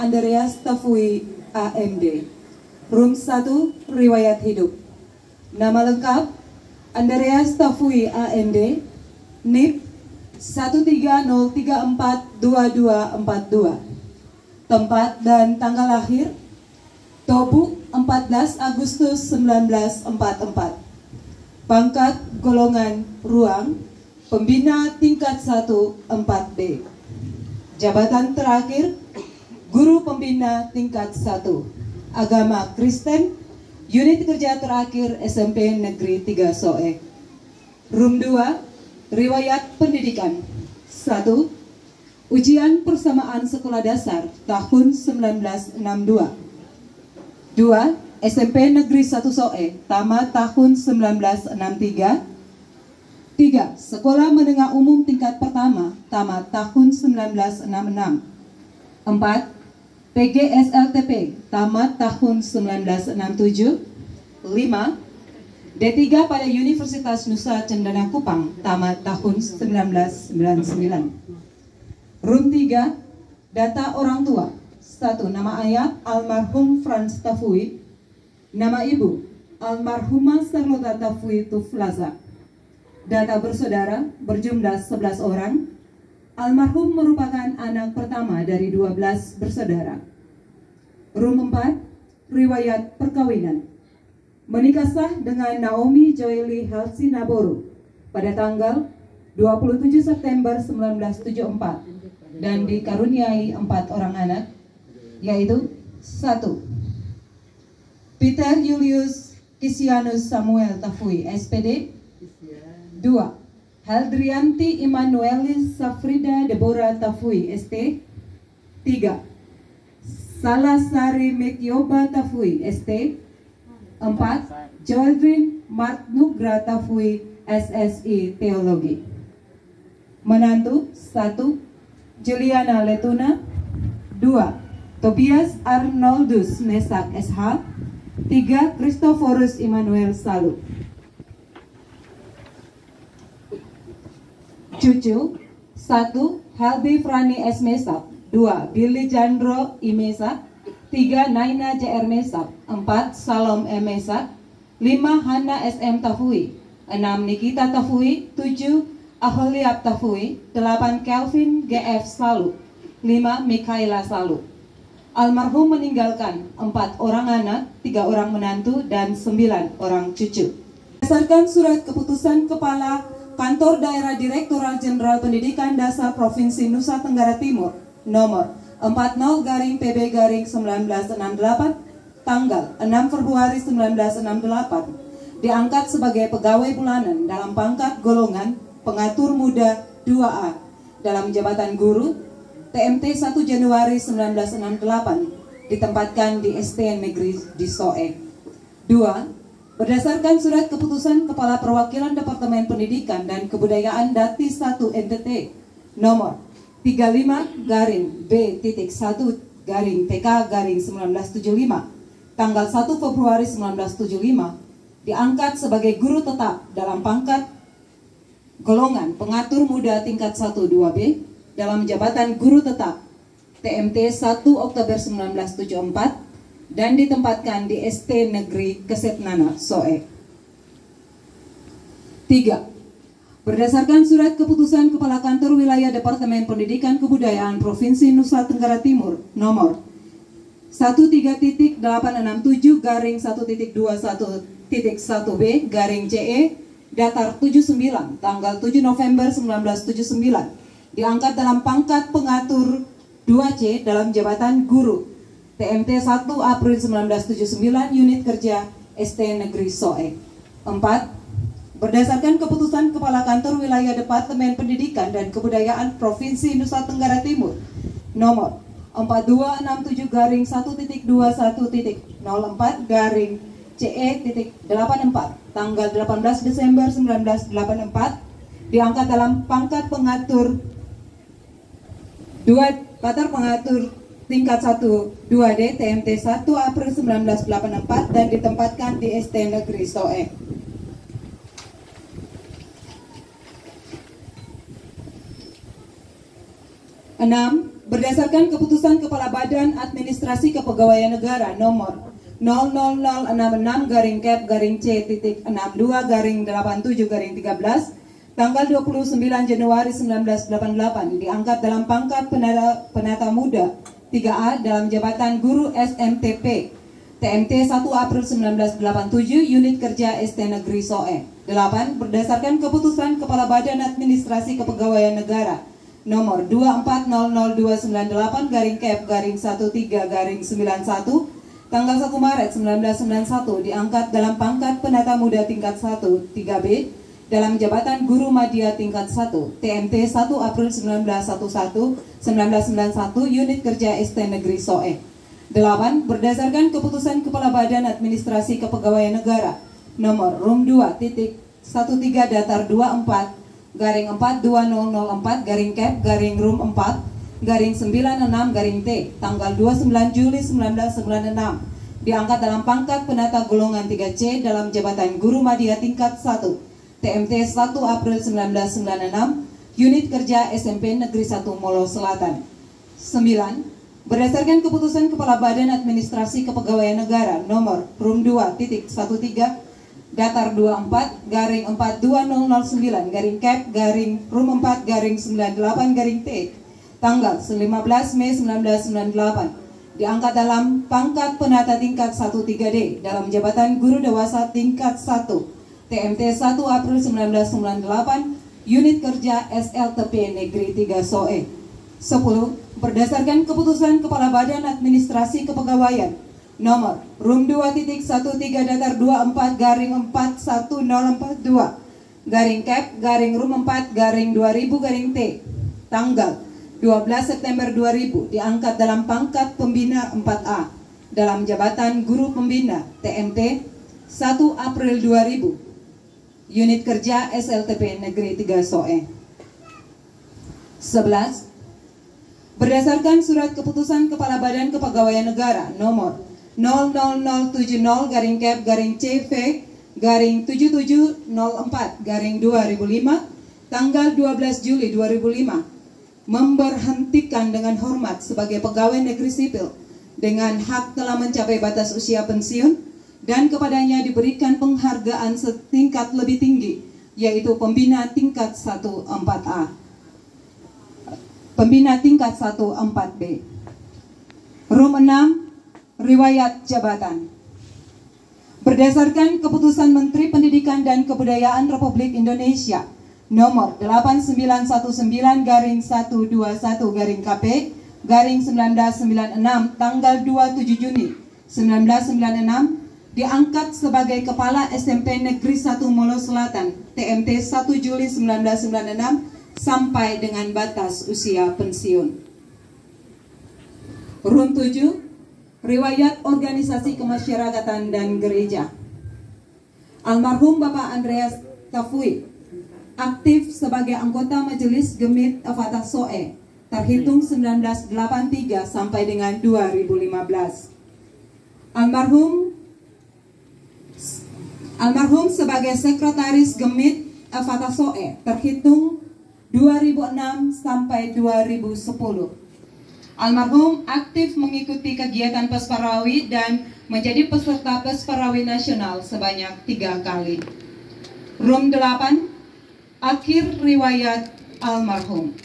Andreas Tafui AMD. Room 1, riwayat hidup. Nama lengkap Andreas Tafui AMD, NIP 13034242. Tempat dan tanggal lahir Tobu 14 Agustus 1944. Pangkat golongan ruang Pembina tingkat 1 4B. Jabatan terakhir Guru Pembina tingkat 1. Agama Kristen. Unit kerja terakhir SMP Negeri 3 Soe. Room 2, riwayat pendidikan. 1. Ujian persamaan sekolah dasar tahun 1962. 2. SMP Negeri 1 Soe, tamat tahun 1963. 3. Sekolah Menengah Umum tingkat pertama, tamat tahun 1966. 4. PGSLTP, tamat tahun 1967. 5. D3 pada Universitas Nusa Cendana Kupang, tamat tahun 1999. Room 3, data orang tua. 1. Nama ayah almarhum Franz Tafui. Nama ibu almarhumah Charlotte Tafui Tuflaza. Data bersaudara berjumlah 11 orang. Almarhum merupakan anak pertama dari 12 bersaudara. Room 4, riwayat perkawinan. Menikah sah dengan Naomi Joely Halsi Naboru pada tanggal 27 September 1974 dan dikaruniai 4 orang anak, yaitu 1. Peter Julius Kisianus Samuel Tafui, SPD. 2. Haldrianti Immanuelis Safrida Deborah Tafui, ST. 3. Salasari Mekyoba Tafui, ST. 4. Joldrin Martnugra Tafui, SSI Teologi. Menantu. 1. Juliana Letuna. 2. Tobias Arnoldus Mesak SH. 3. Christophorus Immanuel Salu. Cucu. 1. Halbi Frani S. Mesak. 2. Billy Jandro I. Mesak. 3. Naina JR Mesak. 4. Salom M. Mesak. 5. Hana SM Tafui. 6. Nikita Tafui. 7. Aholiab Tafui. 8. Kelvin GF Salu. 5. Mikaela Salu. Almarhum meninggalkan 4 orang anak, 3 orang menantu, dan 9 orang cucu. Berdasarkan surat keputusan Kepala Kantor Daerah Direktoral Jenderal Pendidikan Dasar Provinsi Nusa Tenggara Timur nomor 40-PB-1968 tanggal 6 Februari 1968 diangkat sebagai pegawai bulanan dalam pangkat golongan pengatur muda 2A dalam jabatan guru TMT 1 Januari 1968 ditempatkan di STN Negeri di Soe. 2. Berdasarkan surat keputusan Kepala Perwakilan Departemen Pendidikan dan Kebudayaan Dati 1 NTT nomor 35-B.1-PK-1975 tanggal 1 Februari 1975 diangkat sebagai guru tetap dalam pangkat golongan pengatur muda tingkat 1-2B dalam jabatan guru tetap TMT 1 Oktober 1974 dan ditempatkan di ST Negeri Kesetnana, Soe. 3. Berdasarkan surat keputusan Kepala Kantor Wilayah Departemen Pendidikan Kebudayaan Provinsi Nusa Tenggara Timur nomor 13.1.21.1.B/CE datar 79 tanggal 7 November 1979 diangkat dalam pangkat pengatur 2C dalam jabatan guru TMT 1 April 1979 unit kerja ST Negeri Soe. 4. Berdasarkan keputusan Kepala Kantor Wilayah Departemen Pendidikan dan Kebudayaan Provinsi Nusa Tenggara Timur nomor 4267-1.21.04-CE.84 tanggal 18 Desember 1984 diangkat dalam pangkat pengatur 2 tingkat 1 2D TMT 1 April 1984 dan ditempatkan di ST Negeri Soe. 6. berdasarkan keputusan Kepala Badan Administrasi Kepegawaian Negara nomor 00066-C.62-13 tanggal 29 Januari 1988 diangkat dalam pangkat penata muda 3A dalam jabatan guru SMTP TMT 1 April 1987 unit kerja ST Negeri SOE. 8. Berdasarkan keputusan Kepala Badan Administrasi Kepegawaian Negara nomor 240029-Kep-13-91 tanggal 1 Maret 1991 diangkat dalam pangkat penata muda tingkat 1 3B dalam jabatan guru madya tingkat 1 TMT 1 April 1991 unit kerja ST Negeri SOE. 8. Berdasarkan keputusan Kepala Badan Administrasi Kepegawaian Negara nomor RUM 2.13-4-42004-Kep-RUM 4-96-T tanggal 29 Juli 1996 diangkat dalam pangkat penata golongan 3C dalam jabatan guru madya tingkat 1 TMT 1 April 1996 unit kerja SMP Negeri 1 Molo Selatan. 9. Berdasarkan keputusan Kepala Badan Administrasi Kepegawaian Negara nomor RUM 2.13-42009-Kep-RUM 4-98-T tanggal 15 Mei 1998 diangkat dalam pangkat penata tingkat 1 3D dalam jabatan guru dewasa tingkat 1 TMT 1 April 1998 unit kerja SLTP Negeri 3 SOE. 10. Berdasarkan keputusan Kepala Badan Administrasi Kepegawaian nomor RUM 2.134-241-042-Kep-RUM 4-2000-T tanggal 12 September 2000 diangkat dalam pangkat pembina 4A dalam jabatan guru pembina TMT 1 April 2000 unit kerja SLTP Negeri 3 SOE. 11. Berdasarkan surat keputusan Kepala Badan Kepegawaian Negara nomor 00070-CV-7704-2005 tanggal 12 Juli 2005 memberhentikan dengan hormat sebagai pegawai negeri sipil dengan hak telah mencapai batas usia pensiun dan kepadanya diberikan penghargaan setingkat lebih tinggi yaitu pembina tingkat 1-4A. Pembina tingkat 1-4B. RUM 6. Riwayat jabatan. Berdasarkan keputusan Menteri Pendidikan dan Kebudayaan Republik Indonesia nomor 8919-121-KP-1996 tanggal 27 Juni 1996 diangkat sebagai Kepala SMP Negeri 1 Molo Selatan TMT 1 Juli 1996 sampai dengan batas usia pensiun. RUM 7. Riwayat organisasi kemasyarakatan dan gereja. Almarhum Bapak Andreas Tafui aktif sebagai anggota Majelis Gemit Fatah SOE terhitung 1983 sampai dengan 2015. Almarhum sebagai sekretaris Gemit Fatah SOE terhitung 2006 sampai 2010. Almarhum aktif mengikuti kegiatan Pesparawi dan menjadi peserta Pesparawi Nasional sebanyak 3 kali. RUM 8. Akhir riwayat almarhum.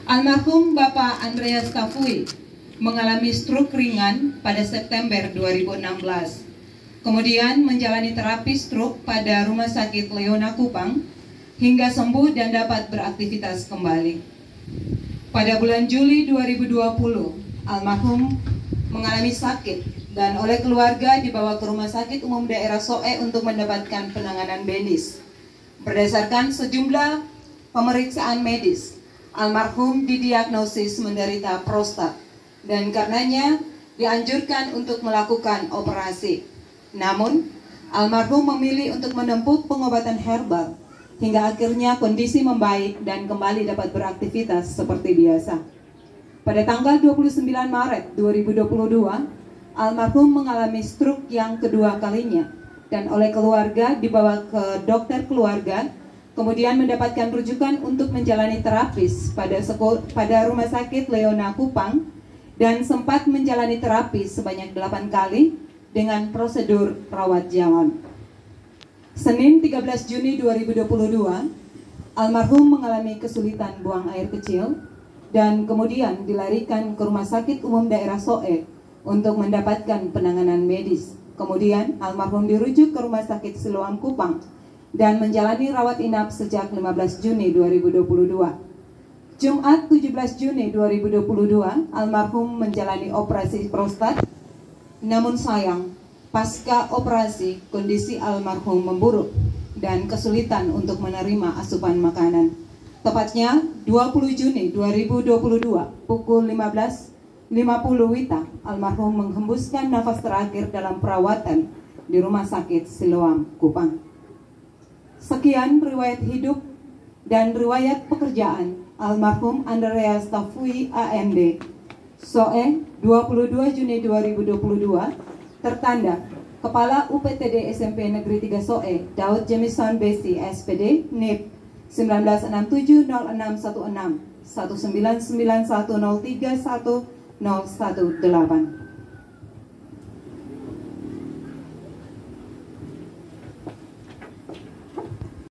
Almarhum Bapak Andreas Tafui mengalami stroke ringan pada September 2016. Kemudian menjalani terapi stroke pada Rumah Sakit Leona Kupang hingga sembuh dan dapat beraktivitas kembali. Pada bulan Juli 2020, almarhum mengalami sakit dan oleh keluarga dibawa ke Rumah Sakit Umum Daerah SOE untuk mendapatkan penanganan medis. Berdasarkan sejumlah pemeriksaan medis, almarhum didiagnosis menderita prostat dan karenanya dianjurkan untuk melakukan operasi. Namun, almarhum memilih untuk menempuh pengobatan herbal hingga akhirnya kondisi membaik dan kembali dapat beraktivitas seperti biasa. Pada tanggal 29 Maret 2022, almarhum mengalami stroke yang kedua kalinya dan oleh keluarga dibawa ke dokter keluarga kemudian mendapatkan rujukan untuk menjalani terapis pada Rumah Sakit Leona Kupang dan sempat menjalani terapi sebanyak 8 kali dengan prosedur rawat jalan. Senin 13 Juni 2022, almarhum mengalami kesulitan buang air kecil dan kemudian dilarikan ke Rumah Sakit Umum Daerah Soe untuk mendapatkan penanganan medis. Kemudian almarhum dirujuk ke Rumah Sakit Siloam Kupang dan menjalani rawat inap sejak 15 Juni 2022. Jumat 17 Juni 2022, almarhum menjalani operasi prostat. Namun sayang, pasca operasi kondisi almarhum memburuk dan kesulitan untuk menerima asupan makanan. Tepatnya 20 Juni 2022 pukul 15.50 WITA, almarhum menghembuskan nafas terakhir dalam perawatan di Rumah Sakit Siloam Kupang. Sekian riwayat hidup dan riwayat pekerjaan almarhum Andreas Tafui AMD, SOE 22 Juni 2022, tertanda Kepala UPTD SMP Negeri 3 SOE, Daud Jamison Besi, SPD, NIP 19670616 1991031018.